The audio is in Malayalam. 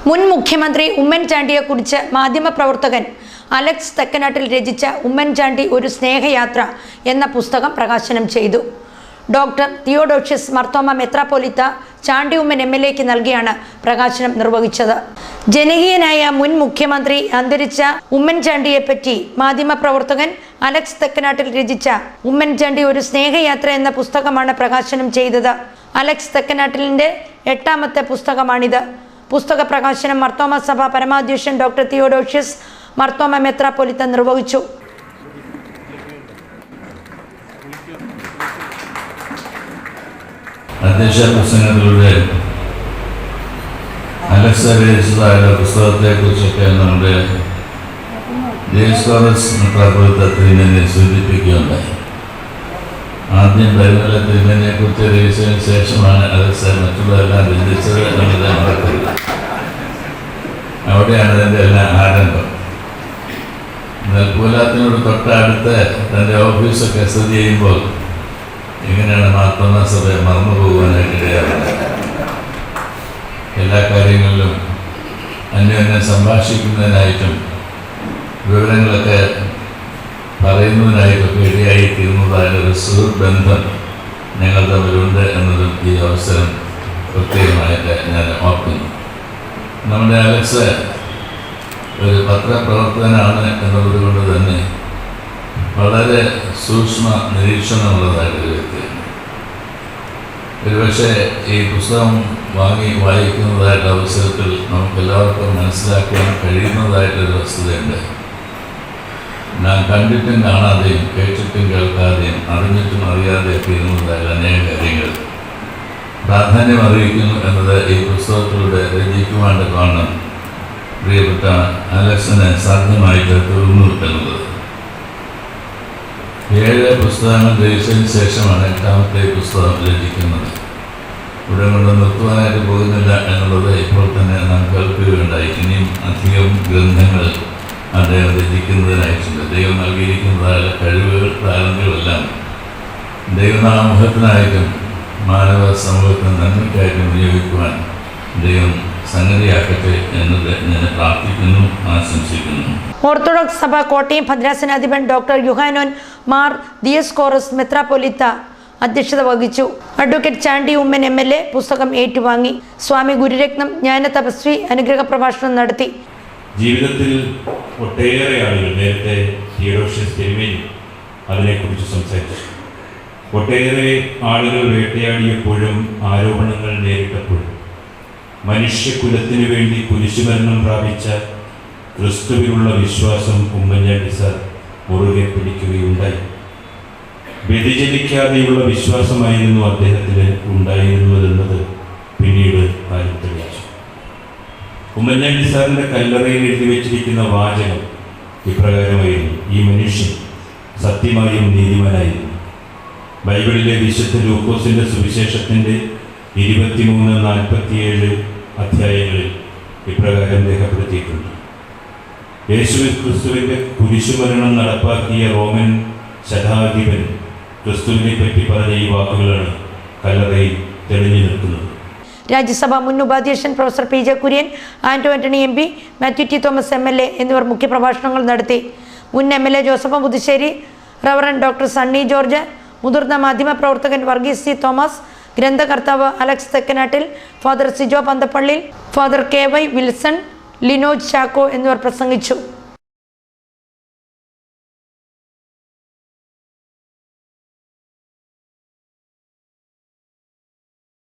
മുൻ മുഖ്യമന്ത്രി ഉമ്മൻചാണ്ടിയെക്കുറിച്ച് മാധ്യമപ്രവർത്തകൻ അലക്സ് തെക്കനാട്ടിൽ രചിച്ച ഉമ്മൻചാണ്ടി ഒരു സ്നേഹയാത്ര എന്ന പുസ്തകം പ്രകാശനം ചെയ്തു. ഡോക്ടർ തിയോഡോഷ്യസ് മാർത്തോമ മെത്രാപ്പൊലീത്ത ചാണ്ടി ഉമ്മൻ MLAക്ക് നൽകിയാണ് പ്രകാശനം നിർവഹിച്ചത്. ജനകീയനായ മുൻ മുഖ്യമന്ത്രി അന്തരിച്ച ഉമ്മൻചാണ്ടിയെപ്പറ്റി മാധ്യമപ്രവർത്തകൻ അലക്സ് തെക്കനാട്ടിൽ രചിച്ച ഉമ്മൻചാണ്ടി ഒരു സ്നേഹയാത്ര എന്ന പുസ്തകമാണ് പ്രകാശനം ചെയ്തത്. അലക്സ് തെക്കനാട്ടിലിൻ്റെ 8ാമത്തെ പുസ്തകമാണിത്. പുസ്തക പ്രകാശനം മാർത്തോമ സഭ പരമാധ്യക്ഷൻ ഡോക്ടർ തിയോഡോഷ്യസ് മാർത്തോമ മെത്രാപ്പൊലീത്ത നിർവഹിച്ചു. അധ്യക്ഷ പ്രസംഗത്തിലൂടെ അലക്സ് രചിച്ചതായ പുസ്തകത്തെക്കുറിച്ചൊക്കെ നമ്മുടെ ജേസ്കോറസ് മെത്രാപ്പൊലീത്ത തിരുമേനിയെ സൂചിപ്പിക്കുകയുണ്ടായി. ആദ്യം പരിമല തിരുമേനിയെക്കുറിച്ച് രചിച്ചതിന് ശേഷമാണ് അലക്സ് മറ്റുള്ളതെല്ലാം രചിച്ചത് എന്നത് മറക്കരുത്. അവിടെയാണ് അതിൻ്റെ എല്ലാം ആരംഭം. എന്നാൽ പൂലാത്തിനോട് തൊട്ടടുത്ത് തൻ്റെ ഓഫീസൊക്കെ സ്ഥിതി ചെയ്യുമ്പോൾ എങ്ങനെയാണ് മാർത്തോമ സഭയെ മറന്നു പോകുവാനായിട്ട് ഇടയാറുണ്ട്. എല്ലാ കാര്യങ്ങളിലും അന്യോന്യം സംഭാഷിക്കുന്നതിനായിട്ടും വിവരങ്ങളൊക്കെ പറയുന്നതിനായിട്ടൊക്കെ ഇടയായി തീർന്നതായൊരു സുഹൃബന്ധം ഞങ്ങൾ തമ്മിലുണ്ട് എന്നതും ഈ അവസരം പ്രത്യേകമായിട്ട് ഞാൻ ഓർക്കുന്നു. നമ്മുടെ അലക്സ് ഒരു പത്രപ്രവർത്തകനാണ് എന്നുള്ളത് കൊണ്ട് തന്നെ വളരെ സൂക്ഷ്മ നിരീക്ഷണമുള്ളതായിട്ടൊരു വ്യക്തിയാണ്. ഒരുപക്ഷെ ഈ പുസ്തകം വാങ്ങി വായിക്കുന്നതായിട്ട് അവസരത്തിൽ നമുക്ക് എല്ലാവർക്കും മനസ്സിലാക്കാൻ കഴിയുന്നതായിട്ടൊരു വസ്തുതയുണ്ട്. നാം കണ്ടിട്ടും കാണാതെയും കേട്ടിട്ടും കേൾക്കാതെയും അറിഞ്ഞിട്ടും അറിയാതെയൊക്കെ ഇരുന്നതായ അനേക കാര്യങ്ങൾ പ്രാധാന്യം അറിയിക്കുന്നു എന്നത് ഈ പുസ്തകത്തിലൂടെ രചിക്കുവാണ്ട് കാണണം പ്രിയപ്പെട്ട അലക്സിന് സാധ്യമായിട്ട് തീർന്നു എന്നുള്ളത്. 7 പുസ്തകങ്ങൾ രചിച്ചതിന് ശേഷമാണ് 8ാമത്തെ പുസ്തകം രചിക്കുന്നത്. ഇവിടെ കൊണ്ട് നിർത്തുവാനായിട്ട് പോകുന്നില്ല എന്നുള്ളത് ഇപ്പോൾ തന്നെ നാം കേൾക്കുകയുണ്ടായി. ഇനിയും അധികം ഗ്രന്ഥങ്ങൾ അദ്ദേഹം രചിക്കുന്നതിനായിട്ടുണ്ട്. ദൈവം നൽകിയിരിക്കുന്നതായ കഴിവുകൾ ടാലന്റുകളെല്ലാം ദൈവനാമമുഖത്തിനായിട്ടും മാനവ സമൂഹത്തിന് നന്മയ്ക്കായിട്ടും വിനിയോഗിക്കുവാൻ ദൈവം സംഗതിയാക്കട്ടെ എന്നത് ഞാൻ പ്രാർത്ഥിക്കുന്നു, ആശംസിക്കുന്നു. ഓർത്തഡോക്സ് സഭ കോട്ടയം ഭദ്രാസനാധിപൻ ഡോക്ടർ യുഹാനോൻ മാർ ദിയസ്കോറസ് മെത്രാപ്പൊലീത്ത അധ്യക്ഷത വഹിച്ചു. അഡ്വക്കേറ്റ് ചാണ്ടി ഉമ്മൻ MLA പുസ്തകം ഏറ്റുവാങ്ങി. സ്വാമി ഗുരുരത്നം ജ്ഞാനതപസ്വി അനുഗ്രഹ പ്രഭാഷണം നടത്തി. ജീവിതത്തിൽ ഒട്ടേറെ ആളുകൾ നേരത്തെ തിയോഡോഷ്യസ് തിരുമേനി അതിനെക്കുറിച്ച് സംസാരിച്ചു. ഒട്ടേറെ ആളുകൾ വേട്ടയാടിയപ്പോഴും ആരോപണങ്ങൾ നേരിട്ടപ്പോഴും മനുഷ്യകുലത്തിനു വേണ്ടി കുരിശുമരണം പ്രാപിച്ച ക്രിസ്തുവിലുള്ള വിശ്വാസം ഉമ്മൻചാണ്ടി സാർ മുറുകെ പിടിക്കുകയുണ്ടായി. വ്യതിചലിക്കാതെയുള്ള വിശ്വാസമായിരുന്നു അദ്ദേഹത്തിന് ഉണ്ടായിരുന്നതെന്നത് പിന്നീട് കാര്യം തെളിയിച്ചു. ഉമ്മൻചാണ്ടി സാറിൻ്റെ കല്ലറയിൽ എഴുതി വെച്ചിരിക്കുന്ന വാചകം ഇപ്രകാരമായിരുന്നു: ഈ മനുഷ്യൻ സത്യമായും നീതിമാനായിരുന്നു. ബൈബിളിലെ വിശുദ്ധ ലൂക്കോസിൻ്റെ സുവിശേഷത്തിൻ്റെ 23-47 അധ്യായങ്ങളിൽ ഇപ്രകാരം രേഖപ്പെടുത്തിയിട്ടുണ്ട്. യേശു ക്രിസ്തുവിൻ്റെ കുരിശുമരണം നടപ്പാക്കിയ റോമൻ ശതാധിപൻ ക്രിസ്തുവിനെ പറ്റി പറഞ്ഞ ഈ വാക്കുകളാണ് കല്ലറയിൽ തെളിഞ്ഞു നിൽക്കുന്നത്. രാജ്യസഭാ മുൻ ഉപാധ്യക്ഷൻ professor PJ Kurien, Anto Antony MP, Mathew T. Thomas MLA എന്നിവർ മുഖ്യപ്രഭാഷണങ്ങൾ നടത്തി. മുൻ MLA Joseph Puthussery, reverend doctor Sunny George, മുതിർന്ന മാധ്യമപ്രവർത്തകൻ വർഗീസ് C. തോമസ്, ഗ്രന്ഥകർത്താവ് Alex Thekkanattil, father Sijo Panthappally, father KY Wilson, Linoj Chacko എന്നിവർ പ്രസംഗിച്ചു.